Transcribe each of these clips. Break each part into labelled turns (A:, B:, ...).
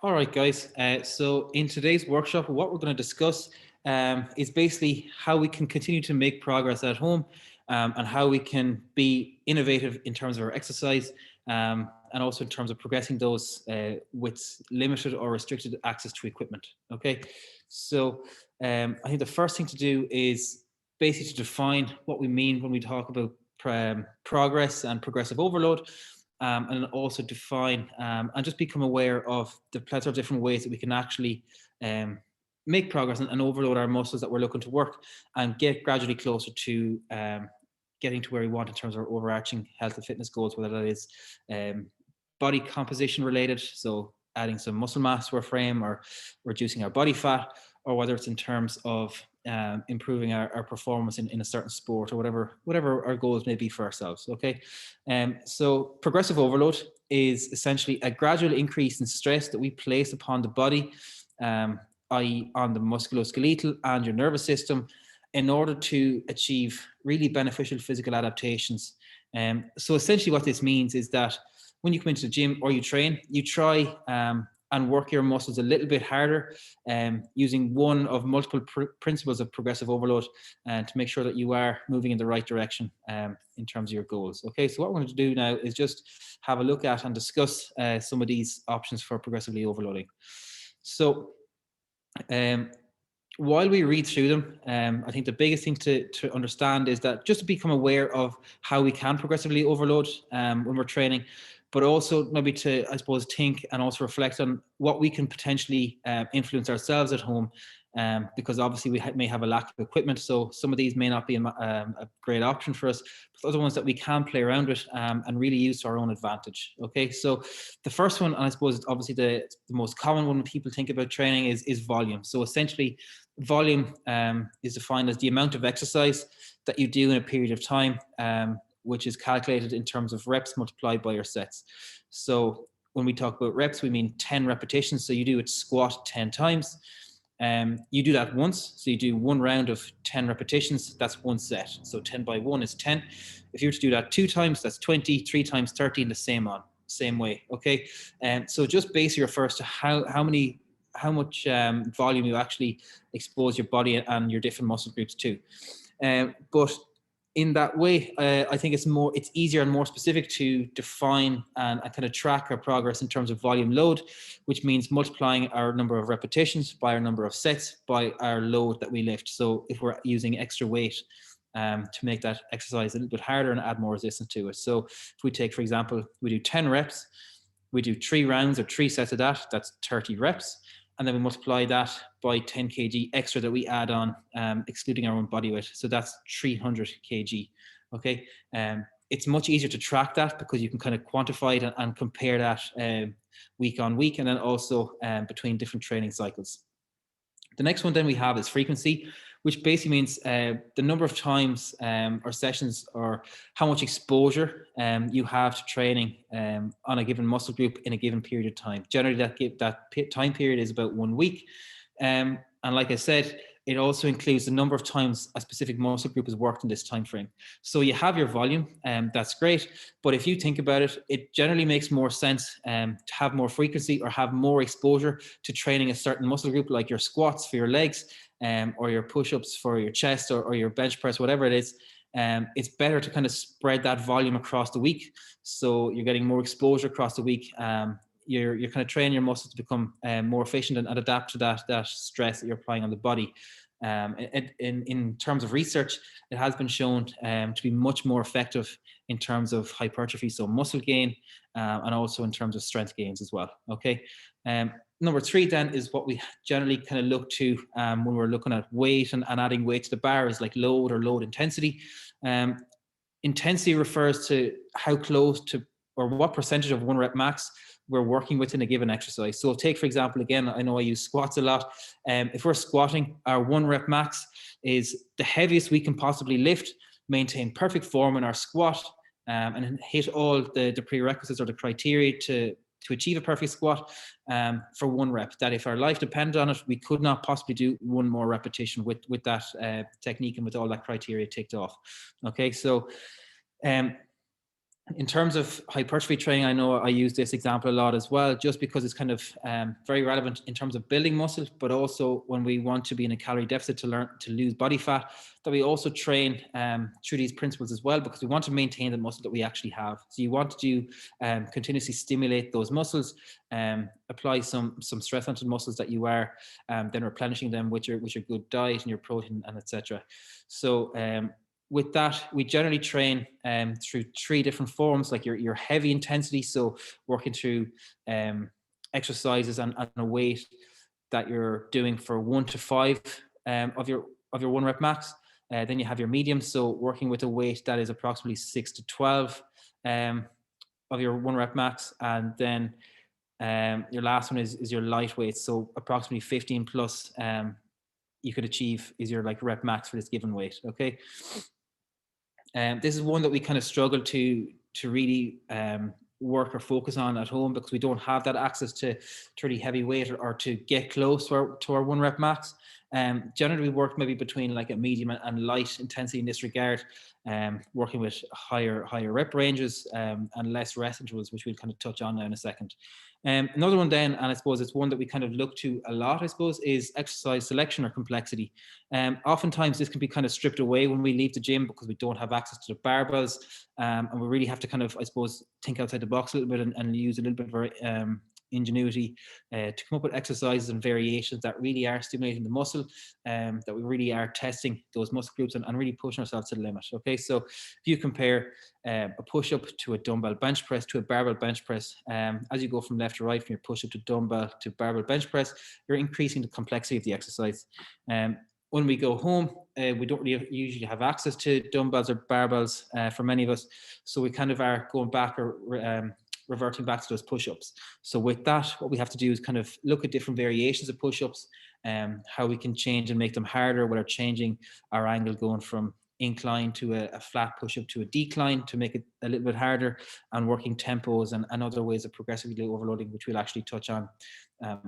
A: All right, guys. So in today's workshop, what we're going to discuss is basically how we can continue to make progress at home, and how we can be innovative in terms of our exercise, and also in terms of progressing those with limited or restricted access to equipment. Okay. So I think the first thing to do is basically to define what we mean when we talk about progress and progressive overload, and also define and just become aware of the plethora of different ways that we can actually make progress and overload our muscles that we're looking to work and get gradually closer to getting to where we want in terms of our overarching health and fitness goals, whether that is um, body composition related, so adding some muscle mass to our frame or reducing our body fat, or whether it's in terms of improving our performance in a certain sport, or whatever our goals may be for ourselves. Okay. So progressive overload is essentially a gradual increase in stress that we place upon the body, i.e. on the musculoskeletal and your nervous system, in order to achieve really beneficial physical adaptations. So essentially what this means is that when you come into the gym or you train, you try and work your muscles a little bit harder, using one of multiple principles of progressive overload, to make sure that you are moving in the right direction in terms of your goals. Okay, so what we're going to do now is just have a look at and discuss some of these options for progressively overloading. So while we read through them, I think the biggest thing to understand is that just to become aware of how we can progressively overload when we're training, but also maybe to, I suppose, think and also reflect on what we can potentially influence ourselves at home, because obviously we may have a lack of equipment, so some of these may not be a great option for us, but other ones that we can play around with and really use to our own advantage. Okay, so the first one, and I suppose obviously the most common one when people think about training, is volume. So essentially, volume is defined as the amount of exercise that you do in a period of time, which is calculated in terms of reps multiplied by your sets. So when we talk about reps, we mean 10 repetitions. So you do it squat 10 times. You do that once. So you do one round of 10 repetitions. That's one set. So 10 by 1 is 10. If you were to do that 2 times, that's 20, 3 times 30, and the same way. Okay. So just basically refers to how much volume you actually expose your body and your different muscle groups to. But in that way, I think it's easier and more specific to define and kind of track our progress in terms of volume load, which means multiplying our number of repetitions by our number of sets by our load that we lift. So if we're using extra weight to make that exercise a little bit harder and add more resistance to it. So if we take, for example, we do 10 reps, we do 3 rounds or 3 sets of that's 30 reps. And then we multiply that by 10 kg extra that we add on, excluding our own body weight. So that's 300 kg. Okay. It's much easier to track that because you can kind of quantify it and compare that week on week, and then also between different training cycles. The next one then we have is frequency, which basically means the number of times or sessions or how much exposure you have to training on a given muscle group in a given period of time. Generally, that time period is about 1 week. And like I said, it also includes the number of times a specific muscle group is worked in this time frame. So you have your volume, that's great. But if you think about it, it generally makes more sense to have more frequency or have more exposure to training a certain muscle group, like your squats for your legs, or your push-ups for your chest, or your bench press, whatever it is. It's better to kind of spread that volume across the week. So you're getting more exposure across the week. You're kind of training your muscles to become more efficient and adapt to that stress that you're applying on the body. In terms of research, it has been shown to be much more effective in terms of hypertrophy, so muscle gain, and also in terms of strength gains as well. Okay. Number 3 then is what we generally kind of look to when we're looking at weight and adding weight to the bar, is like load or load intensity. Intensity refers to how close to or what percentage of 1 rep max we're working with in a given exercise. So take, for example, again, I know I use squats a lot. If we're squatting, our 1 rep max is the heaviest we can possibly lift, maintain perfect form in our squat, and hit all the prerequisites or the criteria to achieve a perfect squat for 1 rep. That if our life depended on it, we could not possibly do 1 more repetition with that technique and with all that criteria ticked off. Okay, so In terms of hypertrophy training, I know I use this example a lot as well, just because it's kind of very relevant in terms of building muscle, but also when we want to be in a calorie deficit to learn to lose body fat, that we also train through these principles as well, because we want to maintain the muscle that we actually have. So you want to continuously stimulate those muscles, apply some stress onto the muscles that you are then replenishing them with your good diet and your protein and etc. So with that, we generally train through 3 different forms, like your heavy intensity, so working through exercises and a weight that you're doing for 1 to 5 of your 1 rep max. Then you have your medium, so working with a weight that is approximately 6 to 12 of your 1 rep max, and then your last one is your lightweight, so approximately 15 plus you could achieve is your like rep max for this given weight. Okay. This is one that we kind of struggle to really work or focus on at home, because we don't have that access to really heavy weight or to get close to our 1 rep max. Generally, we work maybe between like a medium and light intensity in this regard, working with higher rep ranges and less rest intervals, which we'll kind of touch on now in a second. Another one then, and I suppose it's one that we kind of look to a lot, I suppose, is exercise selection or complexity. Oftentimes this can be kind of stripped away when we leave the gym because we don't have access to the barbells, and we really have to kind of, I suppose, think outside the box a little bit and use a little bit of our ingenuity to come up with exercises and variations that really are stimulating the muscle, that we really are testing those muscle groups and really pushing ourselves to the limit. Okay, so if you compare a push-up to a dumbbell bench press to a barbell bench press, as you go from left to right, from your push-up to dumbbell to barbell bench press, you're increasing the complexity of the exercise. When we go home, we don't really usually have access to dumbbells or barbells for many of us, so we kind of are going back or reverting back to those push-ups. So with that, what we have to do is kind of look at different variations of push-ups, how we can change and make them harder without changing our angle, going from incline to a flat push-up to a decline to make it a little bit harder, and working tempos and other ways of progressively overloading, which we'll actually touch on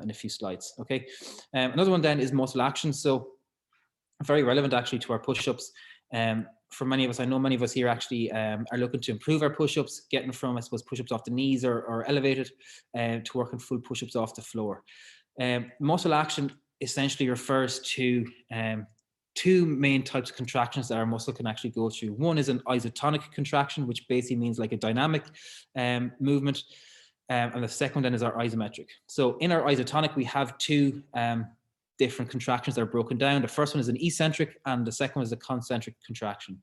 A: in a few slides. Okay. Another one then is muscle action. So very relevant actually to our push-ups. For many of us, I know many of us here actually are looking to improve our push-ups, getting from, I suppose, push-ups off the knees or elevated to working full push-ups off the floor. Muscle action essentially refers to 2 main types of contractions that our muscle can actually go through. One is an isotonic contraction, which basically means like a dynamic movement. And the second one then is our isometric. So in our isotonic, we have 2 different contractions that are broken down. The first one is an eccentric and the second one is a concentric contraction.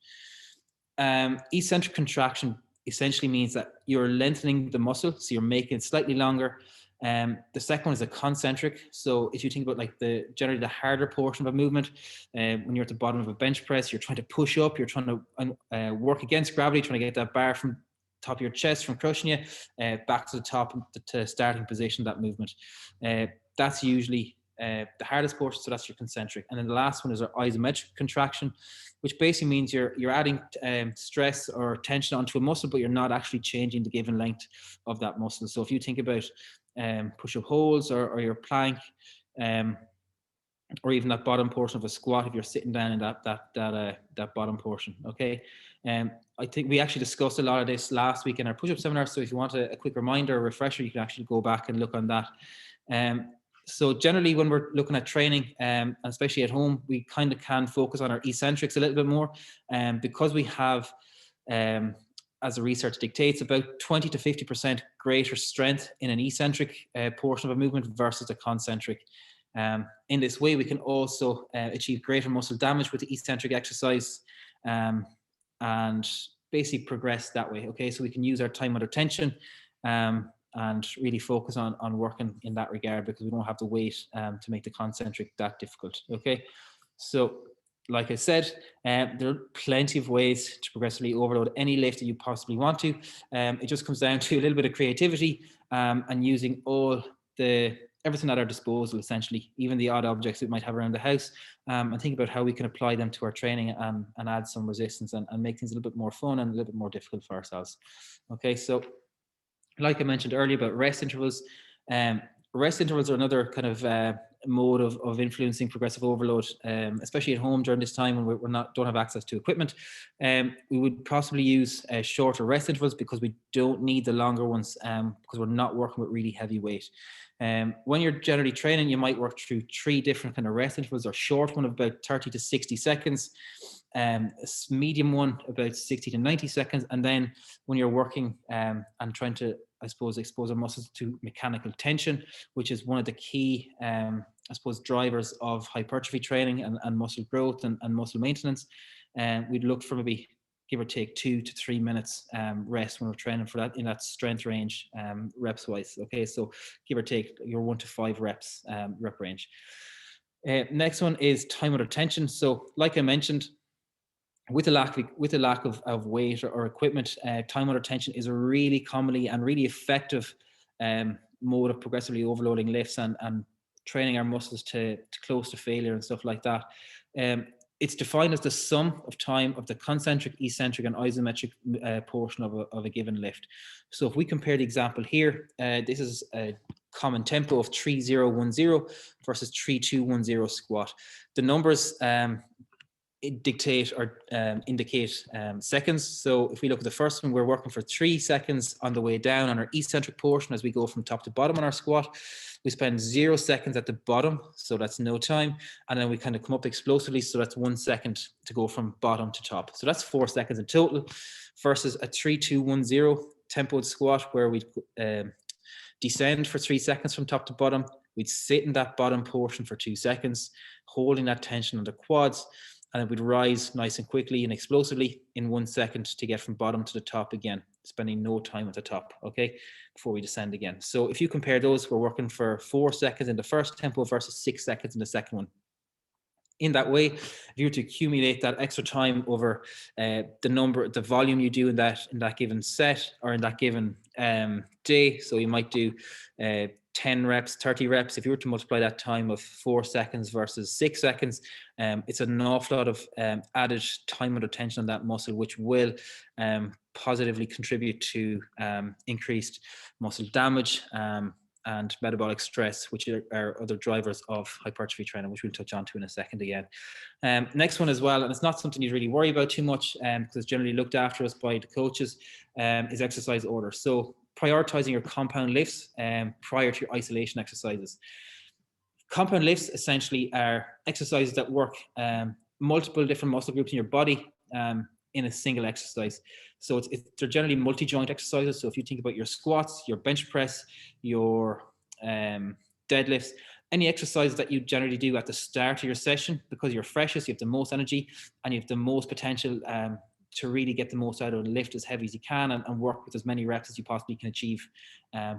A: Eccentric contraction essentially means that you're lengthening the muscle, so you're making it slightly longer. The second one is a concentric. So if you think about like generally the harder portion of a movement, when you're at the bottom of a bench press, you're trying to push up, you're trying to work against gravity, trying to get that bar from top of your chest from crushing you back to the top to starting position of that movement. That's usually the hardest portion, so that's your concentric. And then the last one is our isometric contraction, which basically means you're adding stress or tension onto a muscle, but you're not actually changing the given length of that muscle. So if you think about push-up holds or your plank, or even that bottom portion of a squat, if you're sitting down in that bottom portion. Okay. I think we actually discussed a lot of this last week in our push-up seminar. So if you want a quick reminder or refresher, you can actually go back and look on that. So generally when we're looking at training, and especially at home, we kind of can focus on our eccentrics a little bit more, because we have, as the research dictates, about 20 to 50% greater strength in an eccentric portion of a movement versus a concentric. In this way, we can also achieve greater muscle damage with the eccentric exercise, and basically progress that way. Okay, so we can use our time under tension and really focus on working in that regard, because we don't have the weight to make the concentric that difficult. Okay, so like I said, there are plenty of ways to progressively overload any lift that you possibly want to. It just comes down to a little bit of creativity and using everything at our disposal, essentially, even the odd objects we might have around the house, and think about how we can apply them to our training and add some resistance and make things a little bit more fun and a little bit more difficult for ourselves. Okay, so like I mentioned earlier about rest intervals, rest intervals are another kind of mode of influencing progressive overload, especially at home during this time when don't have access to equipment. We would possibly use shorter rest intervals because we don't need the longer ones because we're not working with really heavy weight. When you're generally training, you might work through 3 different kind of rest intervals, or short one of about 30 to 60 seconds, a medium one about 60 to 90 seconds, and then when you're working and trying to, I suppose, expose our muscles to mechanical tension, which is one of the key, I suppose, drivers of hypertrophy training and muscle growth and muscle maintenance. We'd look for maybe, give or take, 2 to 3 minutes rest when we're training for that in that strength range, reps wise. Okay, so give or take your 1 to 5 reps rep range. Next one is time under tension. So like I mentioned, with the lack of weight or equipment, time under tension is a really commonly and really effective mode of progressively overloading lifts and training our muscles to close to failure and stuff like that. It's defined as the sum of time of the concentric, eccentric, and isometric portion of a given lift. So if we compare the example here, this is a common tempo of 3010 versus 3210 squat. The numbers dictate or indicate seconds. So if we look at the first one, we're working for 3 seconds on the way down on our eccentric portion as we go from top to bottom on our squat. We spend 0 seconds at the bottom, so that's no time, and then we kind of come up explosively, so that's 1 second to go from bottom to top. So that's 4 seconds in total, versus a 3210 tempoed squat where we descend for 3 seconds from top to bottom. We'd sit in that bottom portion for 2 seconds, holding that tension on the quads, and then we'd rise nice and quickly and explosively in 1 second to get from bottom to the top again, spending no time at the top, okay, before we descend again. So if you compare those, we're working for 4 seconds in the first tempo versus 6 seconds in the second one. In that way, if you were to accumulate that extra time over the volume you do in that given set or in that given day, so you might do 10 reps, 30 reps. If you were to multiply that time of 4 seconds versus 6 seconds, it's an awful lot of added time under tension on that muscle, which will positively contribute to increased muscle damage and metabolic stress, which are other drivers of hypertrophy training, which we'll touch on to in a second again. Next one as well, and it's not something you really worry about too much because it's generally looked after us by the coaches, is exercise order. So prioritizing your compound lifts prior to your isolation exercises. Compound lifts essentially are exercises that work multiple different muscle groups in your body in a single exercise. So they're generally multi-joint exercises. So if you think about your squats, your bench press, your deadlifts, any exercises that you generally do at the start of your session, because you're freshest, you have the most energy and you have the most potential to really get the most out of the lift as heavy as you can and work with as many reps as you possibly can achieve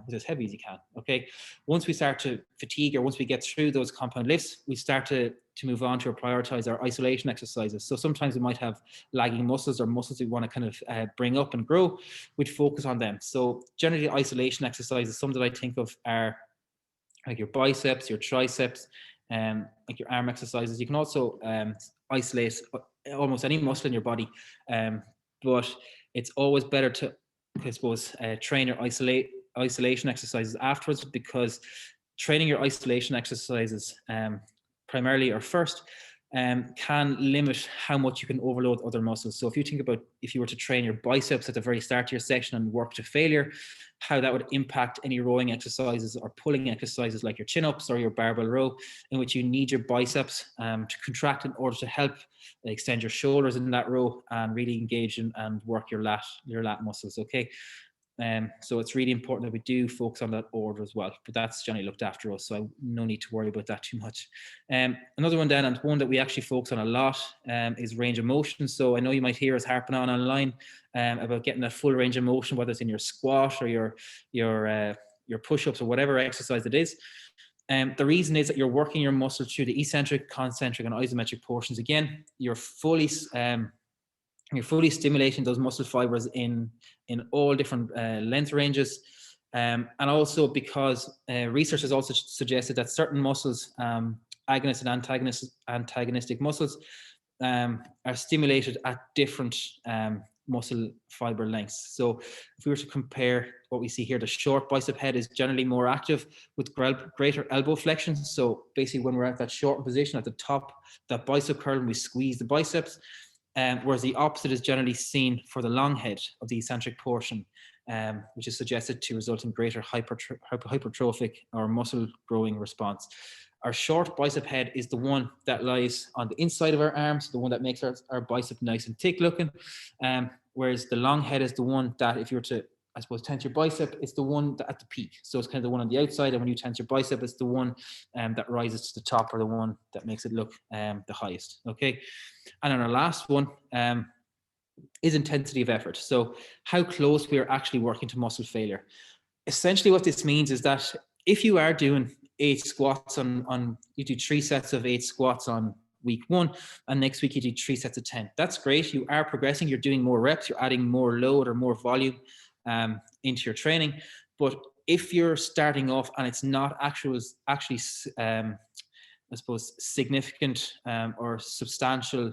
A: with as heavy as you can. Okay. Once we start to fatigue or once we get through those compound lifts, we start to move on to prioritize our isolation exercises. So sometimes we might have lagging muscles or muscles we want to kind of bring up and grow. We'd focus on them. So generally isolation exercises, some that I think of are like your biceps, your triceps, like your arm exercises. You can also isolate almost any muscle in your body, but it's always better to, I suppose, train your isolation exercises afterwards, because training your isolation exercises primarily or first can limit how much you can overload other muscles. So if you think about if you were to train your biceps at the very start of your session and work to failure, how that would impact any rowing exercises or pulling exercises like your chin-ups or your barbell row, in which you need your biceps to contract in order to help extend your shoulders in that row and really engage and work your lat muscles. Okay. So it's really important that we do focus on that order as well, but that's generally looked after us, so no need to worry about that too much. Another one then, and one that we actually focus on a lot, is range of motion. So I know you might hear us harping on online about getting that full range of motion, whether it's in your squat or your push-ups or whatever exercise it is. The reason is that you're working your muscle through the eccentric, concentric, and isometric portions. Again, you're fully stimulating those muscle fibers in all different length ranges. And also because research has also suggested that certain muscles, agonist and antagonistic muscles, are stimulated at different muscle fiber lengths. So if we were to compare what we see here, the short bicep head is generally more active with greater elbow flexion. So basically when we're at that shortened position at the top, that bicep curl, and we squeeze the biceps, whereas the opposite is generally seen for the long head of the eccentric portion, which is suggested to result in greater hypertrophic or muscle growing response. Our short bicep head is the one that lies on the inside of our arms, the one that makes our bicep nice and thick looking, whereas the long head is the one that, if you were to, I suppose, tense your bicep, it's the one at the peak. So it's kind of the one on the outside, and when you tense your bicep, it's the one that rises to the top, or the one that makes it look the highest. Okay, and then our last one is intensity of effort. So how close we are actually working to muscle failure. Essentially what this means is that if you are doing 8 squats you do 3 sets of 8 squats on week 1, and next week you do 3 sets of 10. That's great. You are progressing. You're doing more reps. You're adding more load or more volume into your training. But if you're starting off and it's not actually I suppose, significant or substantial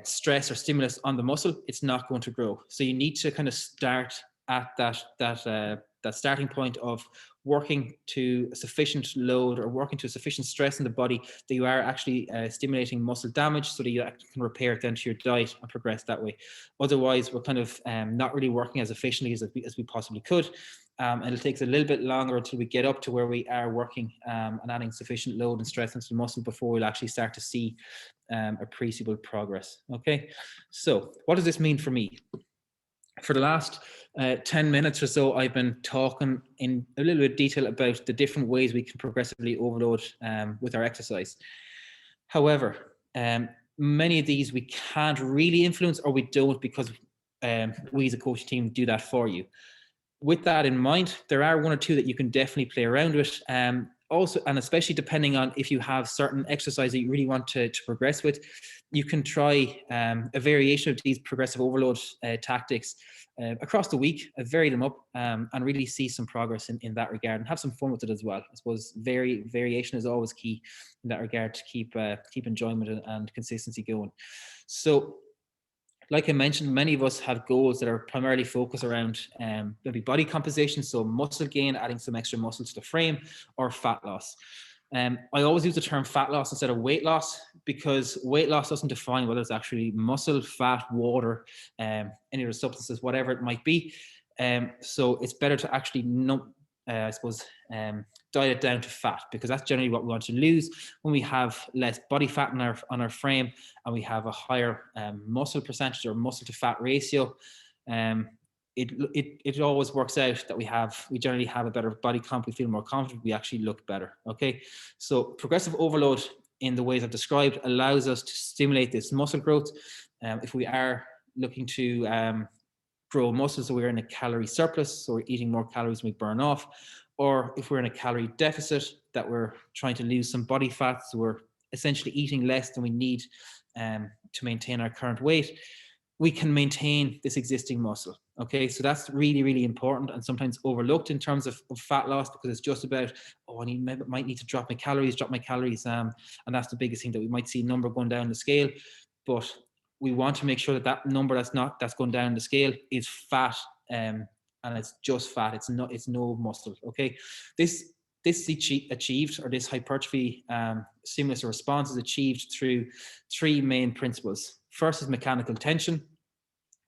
A: stress or stimulus on the muscle, it's not going to grow. So you need to kind of start at that starting point of working to a sufficient load or working to a sufficient stress in the body that you are actually stimulating muscle damage, so that you can repair it then to your diet and progress that way. Otherwise, we're kind of not really working as efficiently as we possibly could. And it takes a little bit longer until we get up to where we are working and adding sufficient load and stress into the muscle before we'll actually start to see appreciable progress. Okay, so what does this mean for me? For the last 10 minutes or so, I've been talking in a little bit of detail about the different ways we can progressively overload with our exercise. However, many of these we can't really influence, or we don't, because we as a coaching team do that for you. With that in mind, there are 1 or 2 that you can definitely play around with. Also, and especially depending on if you have certain exercise that you really want to progress with, you can try a variation of these progressive overload tactics across the week, vary them up, and really see some progress in that regard, and have some fun with it as well. I suppose variation is always key in that regard to keep enjoyment and consistency going. So, like I mentioned, many of us have goals that are primarily focused around maybe body composition, so muscle gain, adding some extra muscle to the frame, or fat loss. I always use the term fat loss instead of weight loss, because weight loss doesn't define whether it's actually muscle, fat, water, any other substances, whatever it might be. So it's better to actually diet it down to fat, because that's generally what we want to lose when we have less body fat on our frame, and we have a higher muscle percentage or muscle to fat ratio. It always works out that we generally have a better body comp. We feel more confident. We actually look better. Okay, so progressive overload in the ways I've described allows us to stimulate this muscle growth. If we are looking to grow muscle, so we're in a calorie surplus, so we're eating more calories than we burn off, or if we're in a calorie deficit, that we're trying to lose some body fat, so we're essentially eating less than we need to maintain our current weight, we can maintain this existing muscle. Okay, so that's really, really important, and sometimes overlooked in terms of fat loss, because it's just about, oh, might need to drop my calories, and that's the biggest thing, that we might see a number going down the scale, but we want to make sure that number that's going down the scale is fat, and it's just fat. It's no muscle. Okay, this achieved, or this hypertrophy stimulus or response is achieved through 3 main principles. First is mechanical tension.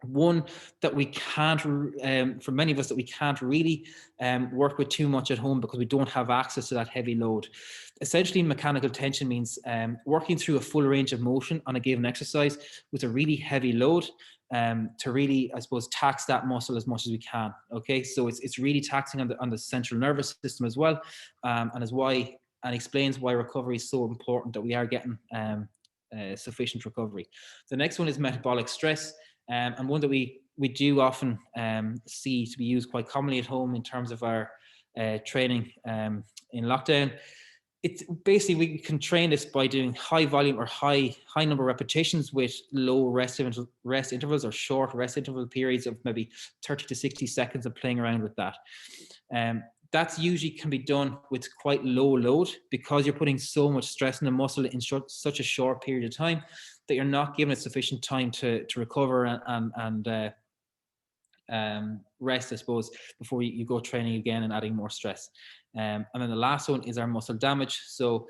A: One that we can't, for many of us, that we can't really work with too much at home, because we don't have access to that heavy load. Essentially, mechanical tension means working through a full range of motion on a given exercise with a really heavy load, to really, I suppose, tax that muscle as much as we can. Okay, so it's really taxing on the central nervous system as well, and explains why recovery is so important, that we are getting sufficient recovery. The next one is metabolic stress. And one that we do often see to be used quite commonly at home in terms of our training in lockdown. It's basically, we can train this by doing high volume or high number of repetitions with low rest intervals, or short rest interval periods of maybe 30 to 60 seconds of playing around with that. That's usually can be done with quite low load, because you're putting so much stress in the muscle in such a short period of time, that you're not giving it sufficient time to recover and rest, I suppose, before you go training again and adding more stress. And then the last one is our muscle damage. So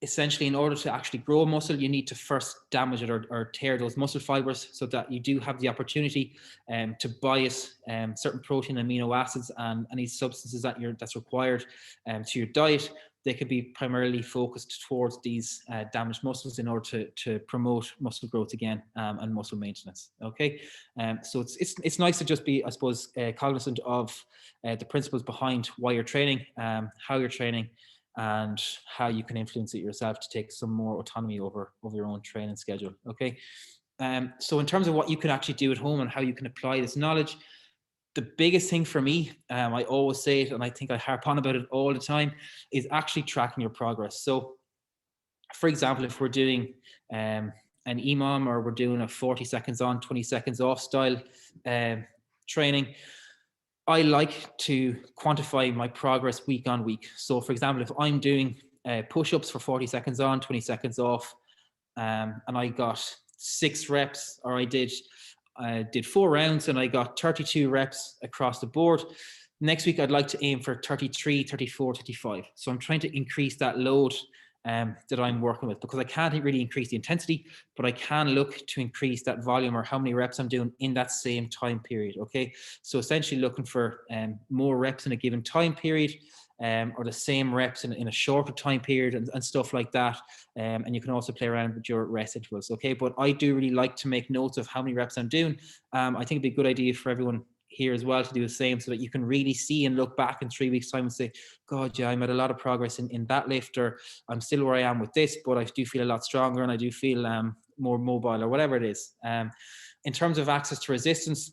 A: essentially, in order to actually grow a muscle, you need to first damage it or tear those muscle fibers so that you do have the opportunity to bias certain protein amino acids and any substances that's required to your diet. They could be primarily focused towards these damaged muscles in order to promote muscle growth again and muscle maintenance. Okay, so it's nice to just be, I suppose, cognizant of the principles behind why you're training, how you're training, and how you can influence it yourself to take some more autonomy over your own training schedule. Okay, so in terms of what you can actually do at home and how you can apply this knowledge, the biggest thing for me, I always say it, and I think I harp on about it all the time, is actually tracking your progress. So, for example, if we're doing an EMOM or we're doing a 40 seconds on, 20 seconds off style training, I like to quantify my progress week on week. So, for example, if I'm doing push-ups for 40 seconds on, 20 seconds off, and I got 6 reps, or I did 4 rounds and I got 32 reps across the board. Next week, I'd like to aim for 33, 34, 35. So I'm trying to increase that load that I'm working with, because I can't really increase the intensity, but I can look to increase that volume or how many reps I'm doing in that same time period. Okay, so essentially looking for more reps in a given time period, or the same reps in a shorter time period and stuff like that. And you can also play around with your rest intervals. Okay, but I do really like to make notes of how many reps I'm doing. I think it'd be a good idea for everyone here as well to do the same, so that you can really see and look back in 3 weeks time and say, God, yeah, I made a lot of progress in that lift, or I'm still where I am with this, but I do feel a lot stronger and I do feel more mobile, or whatever it is. In terms of access to resistance,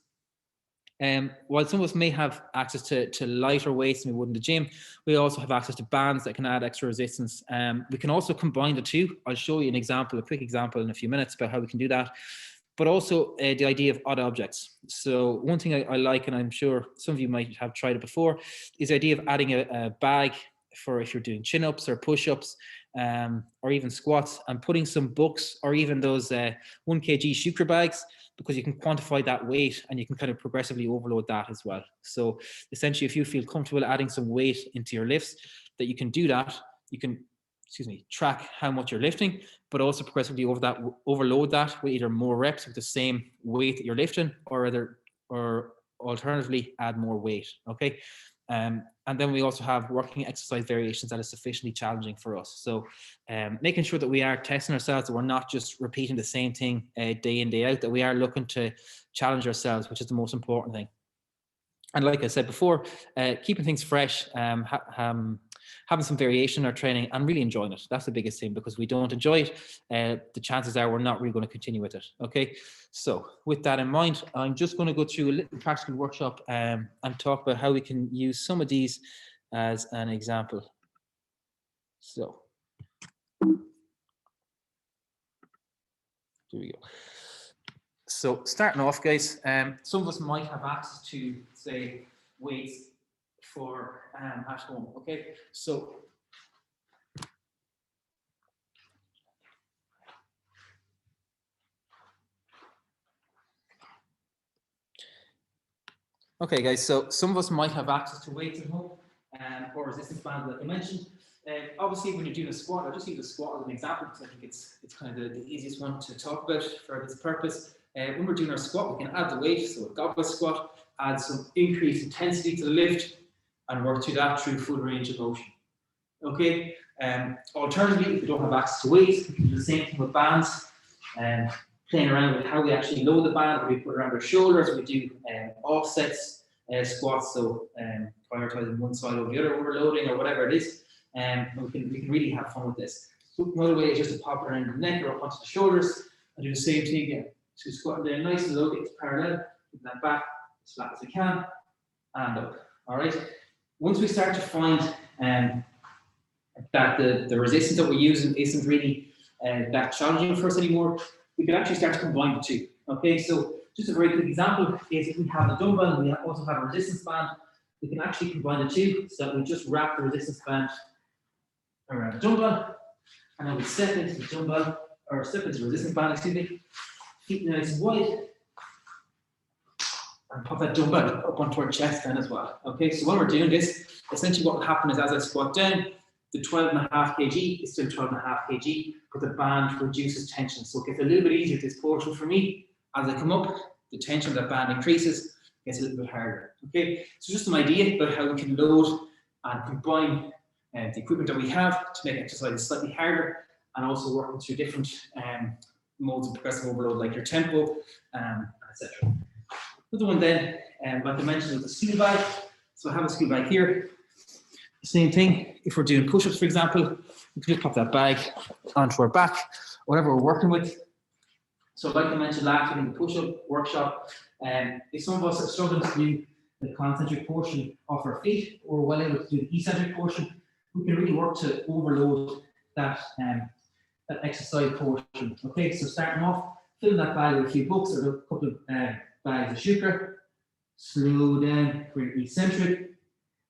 A: while some of us may have access to lighter weights than we would in the gym, we also have access to bands that can add extra resistance. We can also combine the two. I'll show you a quick example in a few minutes about how we can do that. But also the idea of odd objects. So one thing I like, and I'm sure some of you might have tried it before, is the idea of adding a bag for if you're doing chin-ups or push-ups, or even squats, and putting some books or even those 1 kg sucre bags, because you can quantify that weight and you can kind of progressively overload that as well. So essentially, if you feel comfortable adding some weight into your lifts, that you can do that, you can track how much you're lifting, but also progressively overload that with either more reps with the same weight that you're lifting, or alternatively add more weight. Okay. And then we also have working exercise variations that is sufficiently challenging for us. So making sure that we are testing ourselves, that we're not just repeating the same thing day in, day out, that we are looking to challenge ourselves, which is the most important thing. And like I said before, keeping things fresh, having some variation in our training and really enjoying it. That's the biggest thing, because we don't enjoy it, the chances are we're not really going to continue with it. Okay, so with that in mind, I'm just going to go through a little practical workshop and talk about how we can use some of these as an example. So here we go. So starting off, guys, some of us might have access to, say, weights for at home. Okay, so okay, guys, so some of us might have access to weights at home or resistance bands, like I mentioned. Obviously, when you're doing a squat, I'll just use a squat as an example, because I think it's kind of the easiest one to talk about for this purpose. When we're doing our squat, we can add the weight, so a goblet squat, add some increased intensity to the lift, and work through that through full range of motion. Okay. Alternatively, if we don't have access to weights, we can do the same thing with bands, and playing around with how we actually load the band, we put it around our shoulders, we do offsets squats, so prioritizing one side over the other, overloading or whatever it is, and we can really have fun with this. So another way is just to pop it around the neck or up onto the shoulders and do the same thing again. So squatting down nice and low, get to parallel, put that back as flat as we can, and up. All right. Once we start to find that the resistance that we're using isn't really that challenging for us anymore, we can actually start to combine the two. Okay, so just a very quick example is if we have a dumbbell and we also have a resistance band, we can actually combine the two, so that we just wrap the resistance band around the dumbbell, and then we step into the dumbbell, or step into resistance band, excuse me. Feet nice and wide. And pop that dumbbell up onto our chest then as well. Okay, so when we're doing this, essentially what will happen is as I squat down, the 12.5 kg is still 12.5 kg, but the band reduces tension. So it gets a little bit easier, this portion for me. As I come up, the tension of that band increases, gets a little bit harder. Okay, so just some idea about how we can load and combine the equipment that we have to make exercises slightly harder, and also working through different modes of progressive overload, like your tempo, etc. Another one then, like I mentioned, is the stool bag. So I have a stool bag here. Same thing, if we're doing push-ups, for example, we can just pop that bag onto our back, whatever we're working with. So like I mentioned last week in the push-up workshop, if some of us are struggling to do the concentric portion of our feet, or well able to do the eccentric portion, we can really work to overload that, that exercise portion. Okay, so starting off, fill that bag with a few books or a couple of bags of sugar, slow down for your eccentric,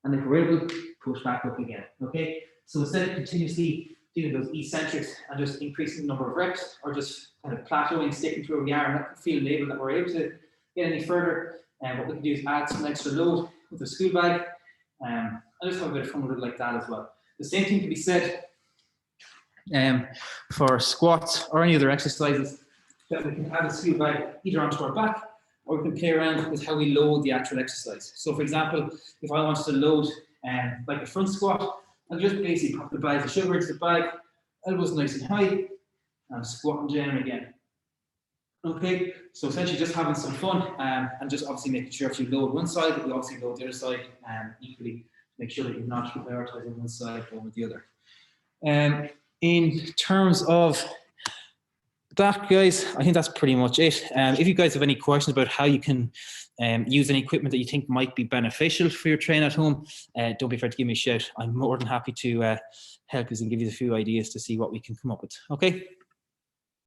A: and if we're able, push back up again. Okay, so instead of continuously doing those eccentrics and just increasing the number of reps, or just kind of plateauing, sticking to where we are, and not feeling able that we're able to get any further, what we can do is add some extra load with the stool bag, and just have a bit of fun with it like that as well. The same thing can be said for squats or any other exercises, that we can add a stool bag either onto our back, or we can play around with how we load the actual exercise. So for example, if I wanted to load like a front squat, I'll just basically pop the bag of sugar into the bag, elbows nice and high, and squatting down again. Okay, so essentially just having some fun, and just obviously making sure if you load one side, that you obviously load the other side equally. Make sure that you're not prioritizing one side over the other. In terms of that, guys, I think that's pretty much it. If you guys have any questions about how you can use any equipment that you think might be beneficial for your training at home, don't be afraid to give me a shout. I'm more than happy to help you and give you a few ideas to see what we can come up with. Okay.